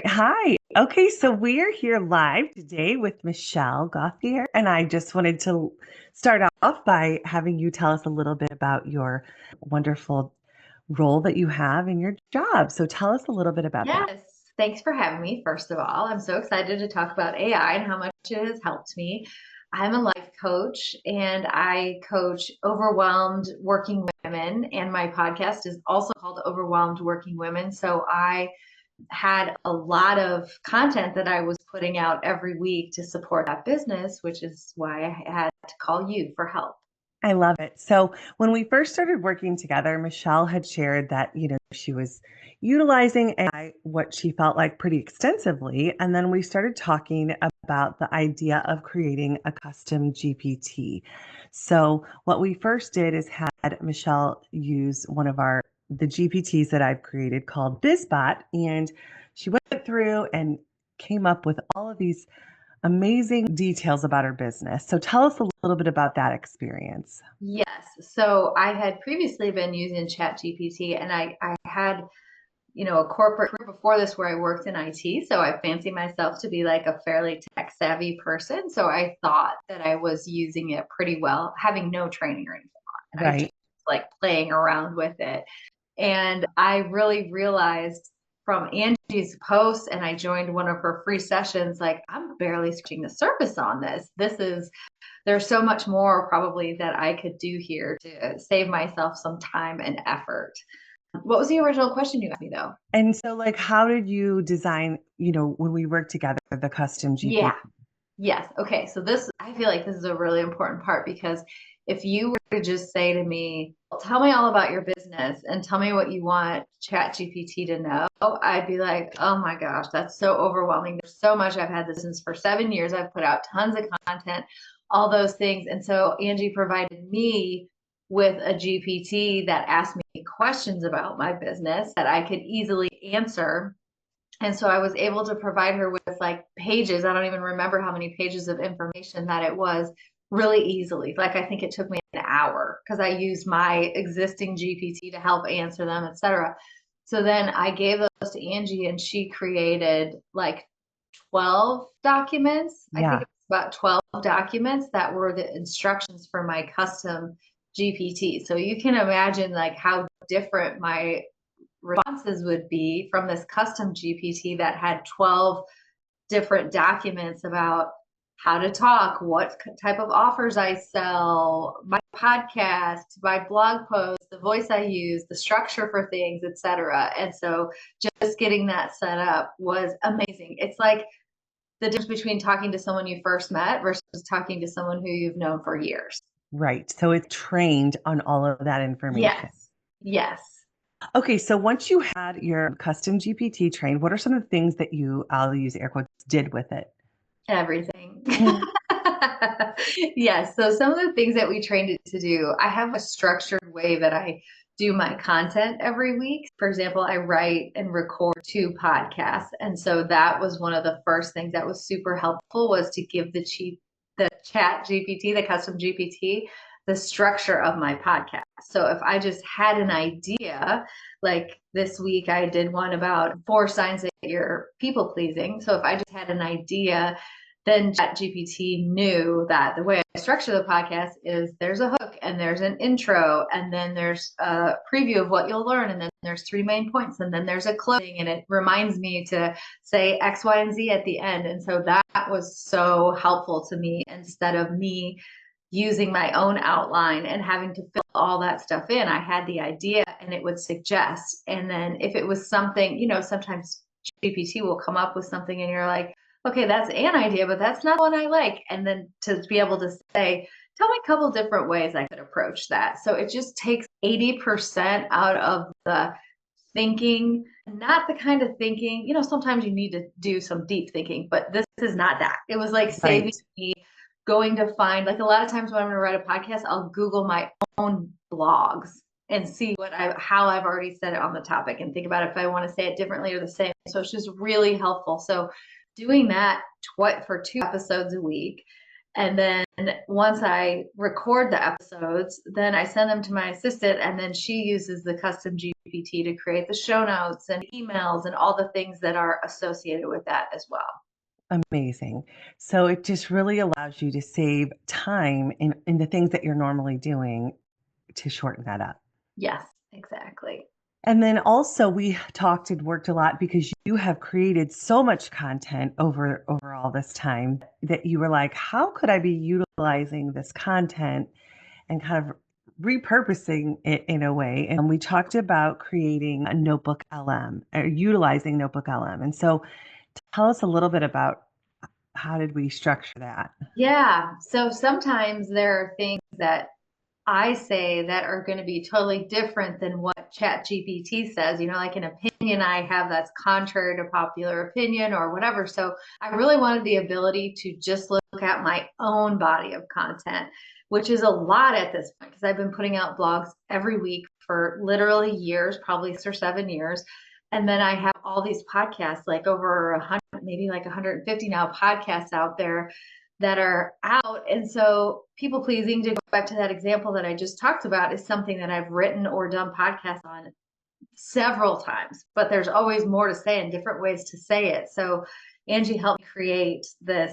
Hi. Okay, so we're here live today with Michelle Gauthier, and I just wanted to start off by having you tell us a little bit about your wonderful role that you have in your job. So tell us a little bit about that. Yes. Thanks for having me, first of all. I'm so excited to talk about AI and how much it has helped me. I'm a life coach and I coach overwhelmed working women, and my podcast is also called Overwhelmed Working Women. So I had a lot of content that I was putting out every week to support that business, which is why I had to call you for help. I love it. So when we first started working together, Michelle had shared that, she was utilizing AI, what she felt like pretty extensively. And then we started talking about the idea of creating a custom GPT. So what we first did is had Michelle use one of the GPTs that I've created called BizBot. And she went through and came up with all of these amazing details about her business. So tell us a little bit about that experience. Yes. So I had previously been using ChatGPT, and I had a corporate career before this where I worked in IT. So I fancy myself to be like a fairly tech savvy person. So I thought that I was using it pretty well, having no training or anything on it. I Right. just like playing around with it. And I really realized from Angie's post, and I joined one of her free sessions, like I'm barely scratching the surface on this. There's so much more probably that I could do here to save myself some time and effort. What was the original question you asked me though? And so, like, how did you design, when we worked together, the custom Yeah. GPT? Yes. Okay. So I feel like this is a really important part because if you were to just say to me, "Well, tell me all about your business and tell me what you want ChatGPT to know," I'd be like, oh my gosh, that's so overwhelming. There's so much. I've had this business for 7 years. I've put out tons of content, all those things. And so Angie provided me with a GPT that asked me questions about my business that I could easily answer, and so I was able to provide her with like pages. I don't even remember how many pages of information that it was, really easily. Like I think it took me an hour because I used my existing GPT to help answer them, etc. So then I gave those to Angie and she created like 12 documents. I think Yeah. it was about 12 documents that were the instructions for my custom GPT. So you can imagine like how different my responses would be from this custom GPT that had 12 different documents about how to talk, what type of offers I sell, my podcast, my blog posts, the voice I use, the structure for things, etc. And so just getting that set up was amazing. It's like the difference between talking to someone you first met versus talking to someone who you've known for years. Right. So it's trained on all of that information. Yes. Yes. Okay. So once you had your custom GPT trained, what are some of the things that I'll use air quotes, did with it? Everything. Mhm. Yes. So some of the things that we trained it to do, I have a structured way that I do my content every week. For example, I write and record 2 podcasts. And so that was one of the first things that was super helpful, was to give the chat GPT, the custom GPT, the structure of my podcast. So if I just had an idea, like this week I did one about 4 signs that you're people pleasing. So if I just had an idea, then ChatGPT knew that the way I structure the podcast is there's a hook and there's an intro and then there's a preview of what you'll learn and then there's 3 main points and then there's a closing, and it reminds me to say X, Y, and Z at the end. And so that was so helpful to me, instead of me using my own outline and having to fill all that stuff in. I had the idea and it would suggest. And then if it was something, sometimes GPT will come up with something and you're like, okay, that's an idea, but that's not one I like. And then to be able to say, tell me a couple different ways I could approach that. So it just takes 80% out of the thinking, not the kind of thinking, sometimes you need to do some deep thinking, but this is not that. It was like saving Right. me going to find, like a lot of times when I'm going to write a podcast, I'll Google my own blogs and see how I've already said it on the topic and think about if I want to say it differently or the same. So it's just really helpful. So doing that for 2 episodes a week. And then once I record the episodes, then I send them to my assistant, and then she uses the custom GPT to create the show notes and emails and all the things that are associated with that as well. Amazing. So it just really allows you to save time in the things that you're normally doing to shorten that up. Yes, exactly. And then also we talked and worked a lot because you have created so much content over all this time that you were like, how could I be utilizing this content and kind of repurposing it in a way? And we talked about creating a notebook LM or utilizing notebook LM. And so tell us a little bit about how did we structure that? Yeah. So sometimes there are things that I say that are going to be totally different than what Chat GPT says, like an opinion I have that's contrary to popular opinion or whatever. So I really wanted the ability to just look at my own body of content, which is a lot at this point because I've been putting out blogs every week for literally years, probably 6 or 7 years. And then I have all these podcasts, like over 100, maybe like 150 now podcasts out there that are out. And so people pleasing, to go back to that example that I just talked about, is something that I've written or done podcasts on several times, but there's always more to say and different ways to say it. So Angie helped me create this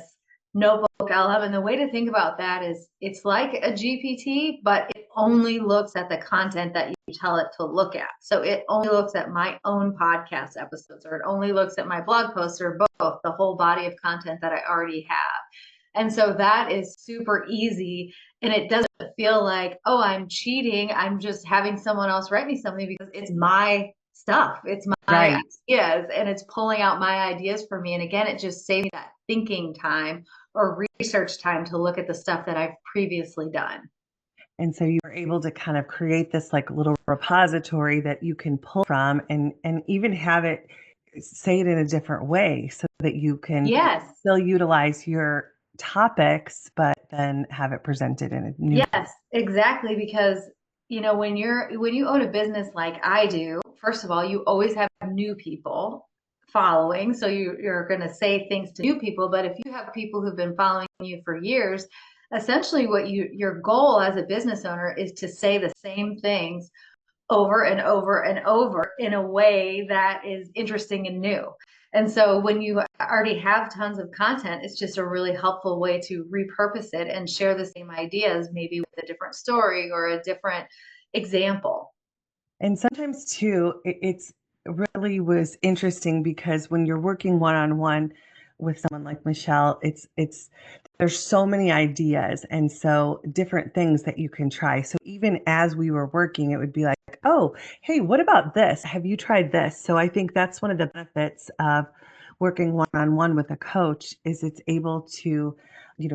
notebook LM. And the way to think about that is it's like a GPT, but it only looks at the content that you tell it to look at. So it only looks at my own podcast episodes, or it only looks at my blog posts, or both, the whole body of content that I already have. And so that is super easy. And it doesn't feel like, oh, I'm cheating. I'm just having someone else write me something, because it's my stuff. It's my Right. ideas, and it's pulling out my ideas for me. And again, it just saves me that thinking time or research time to look at the stuff that I've previously done. And so you were able to kind of create this like little repository that you can pull from and even have it say it in a different way so that you can Yes. still utilize your topics, but then have it presented in a new. Yes, exactly. Because when you own a business like I do, first of all, you always have new people following. So you're going to say things to new people. But if you have people who've been following you for years, essentially what your goal as a business owner is to say the same things over and over and over in a way that is interesting and new. And so when you already have tons of content, it's just a really helpful way to repurpose it and share the same ideas, maybe with a different story or a different example. And sometimes too, it's really was interesting because when you're working one on one with someone like Michelle, it's there's so many ideas and so different things that you can try. So even as we were working, it would be like, oh, hey, what about this? Have you tried this? So I think that's one of the benefits of working one on one with a coach is it's able to,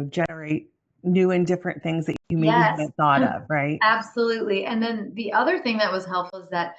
generate new and different things that you maybe Yes, haven't thought of, right? absolutely. And then the other thing that was helpful is that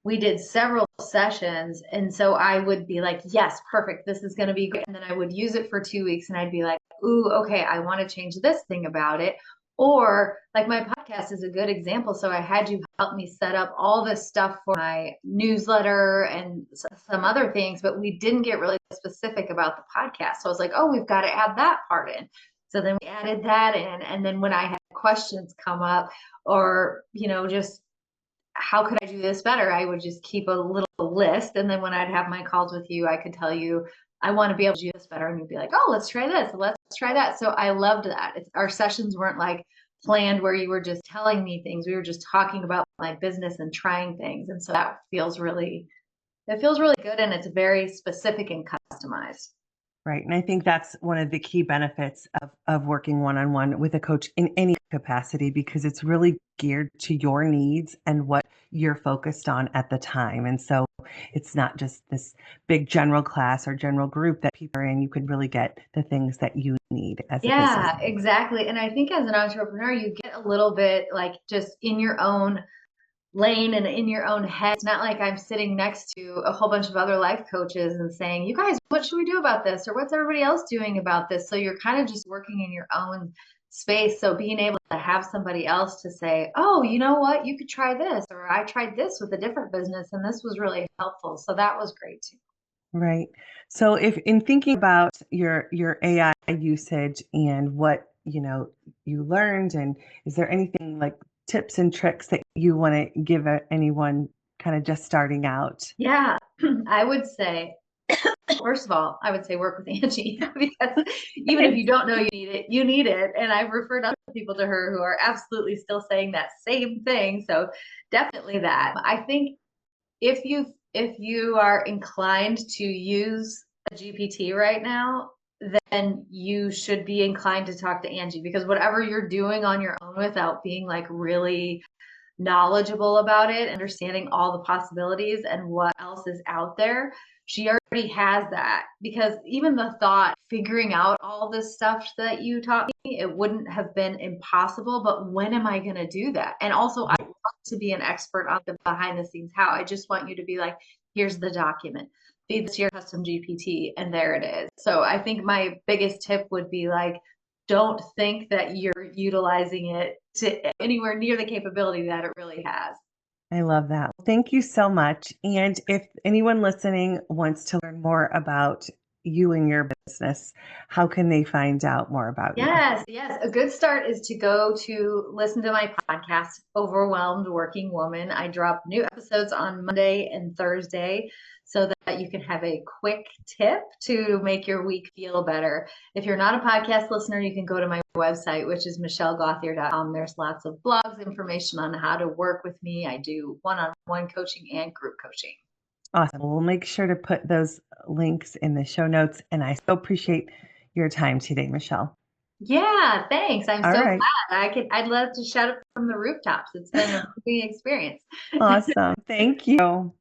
we did several sessions. And so I would be like, yes, perfect. This is going to be great. And then I would use it for 2 weeks and I'd be like, ooh, okay, I want to change this thing about it. Or like my podcast is a good example. So I had you help me set up all this stuff for my newsletter and some other things, but we didn't get really specific about the podcast. So I was like, oh, we've got to add that part in. So then we added that in. And then when I had questions come up, or, just how could I do this better? I would just keep a little list. And then when I'd have my calls with you, I could tell you, I want to be able to do this better. And you'd be like, oh, let's try this. Let's try that. So I loved that. Our sessions weren't like planned where you were just telling me things. We were just talking about my business and trying things. And so it feels really good. And it's very specific and customized. Right. And I think that's one of the key benefits of working one on one with a coach in any capacity because it's really geared to your needs and what you're focused on at the time. And so it's not just this big general class or general group that people are in. You could really get the things that you need as a business. Yeah, exactly. And I think as an entrepreneur, you get a little bit like just in your own lane and in your own head. It's not like I'm sitting next to a whole bunch of other life coaches and saying, you guys, what should we do about this? Or what's everybody else doing about this? So you're kind of just working in your own space. So being able to have somebody else to say, oh, you know what, you could try this, or I tried this with a different business and this was really helpful. So that was great too. Right. So if in thinking about your AI usage and what you learned? And is there anything like tips and tricks that you want to give anyone kind of just starting out? Yeah, I would say, first of all, I would say work with Angie because even if you don't know you need it, you need it. And I've referred other people to her who are absolutely still saying that same thing. So definitely that. I think if you are inclined to use a GPT right now, then you should be inclined to talk to Angie because whatever you're doing on your own without being like really knowledgeable about it, understanding all the possibilities and what else is out there. She already has that because even the thought figuring out all this stuff that you taught me, it wouldn't have been impossible. But when am I going to do that? And also, I want to be an expert on the behind the scenes how. I just want you to be like, here's the document, feed this to your custom GPT, and there it is. So I think my biggest tip would be like, don't think that you're utilizing it to anywhere near the capability that it really has. I love that. Thank you so much. And if anyone listening wants to learn more about you and your business, how can they find out more about you? Yes, yes. A good start is to go to listen to my podcast, Overwhelmed Working Woman. I drop new episodes on Monday and Thursday so that you can have a quick tip to make your week feel better. If you're not a podcast listener, you can go to my website, which is michellegauthier.com. There's lots of blogs, information on how to work with me. I do one-on-one coaching and group coaching. Awesome. We'll make sure to put those links in the show notes. And I so appreciate your time today, Michelle. Yeah, thanks. I'm All so right. glad. I'd love to shout it from the rooftops. It's been a moving experience. Awesome. Thank you.